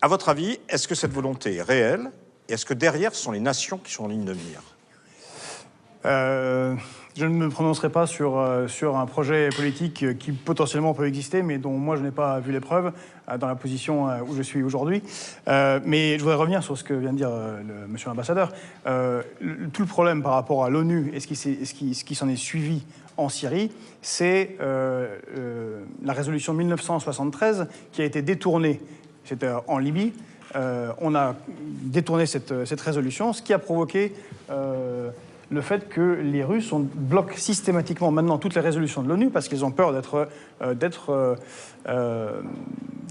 À votre avis, est-ce que cette volonté est réelle? Et est-ce que derrière, ce sont les nations qui sont en ligne de mire? Je ne me prononcerai pas sur un projet politique qui potentiellement peut exister, mais dont moi je n'ai pas vu les preuves dans la position où je suis aujourd'hui. Mais je voudrais revenir sur ce que vient de dire monsieur l'ambassadeur. Tout le problème par rapport à l'ONU et ce qui s'en est suivi en Syrie, c'est la résolution 1973 qui a été détournée. C'était en Libye. On a détourné cette résolution, ce qui a provoqué le fait que les Russes bloquent systématiquement maintenant toutes les résolutions de l'ONU parce qu'ils ont peur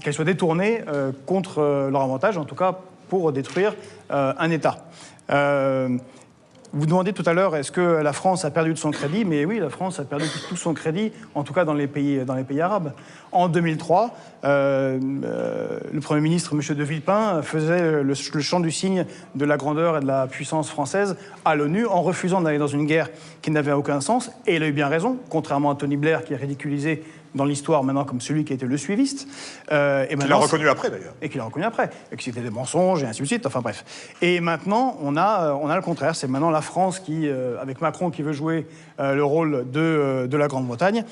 qu'elles soient détournées contre leur avantage, en tout cas pour détruire un État. Vous demandez tout à l'heure, est-ce que la France a perdu de son crédit? Mais oui, la France a perdu tout son crédit, en tout cas dans les pays arabes. En 2003, le Premier ministre, M. de Villepin, faisait le chant du cygne de la grandeur et de la puissance française à l'ONU en refusant d'aller dans une guerre qui n'avait aucun sens. Et il a eu bien raison, contrairement à Tony Blair, qui est ridiculisé dans l'histoire maintenant comme celui qui était le suiviste. Qu'il a reconnu après, d'ailleurs. Et qu'il a reconnu après. Et que c'était des mensonges, et ainsi de suite. Enfin bref. Et maintenant, on a le contraire. C'est maintenant la France qui, avec Macron, qui veut jouer le rôle de la Grande-Bretagne.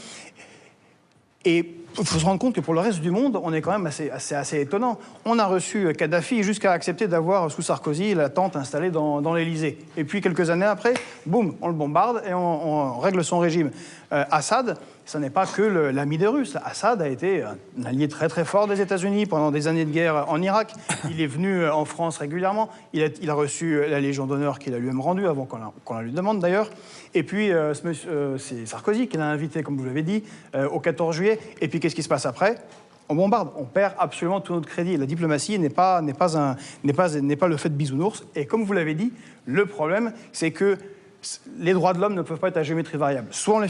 Et il faut se rendre compte que pour le reste du monde, on est quand même assez étonnant. On a reçu Kadhafi jusqu'à accepter d'avoir, sous Sarkozy, la tente installée dans l'Élysée. Et puis, quelques années après, boum, on le bombarde et on règle son régime. Assad, ce n'est pas que l'ami des Russes. Assad a été un allié très très fort des États-Unis pendant des années de guerre en Irak. Il est venu en France régulièrement. Il a reçu la Légion d'honneur qu'il a lui-même rendue, avant qu'on la lui demande d'ailleurs. Et puis, c'est Sarkozy qui l'a invité, comme vous l'avez dit, au 14 juillet. Et puis, qu'est-ce qui se passe après? On bombarde, on perd absolument tout notre crédit. La diplomatie n'est pas le fait de bisounours. Et comme vous l'avez dit, le problème, c'est que les droits de l'homme ne peuvent pas être à géométrie variable. Soit on les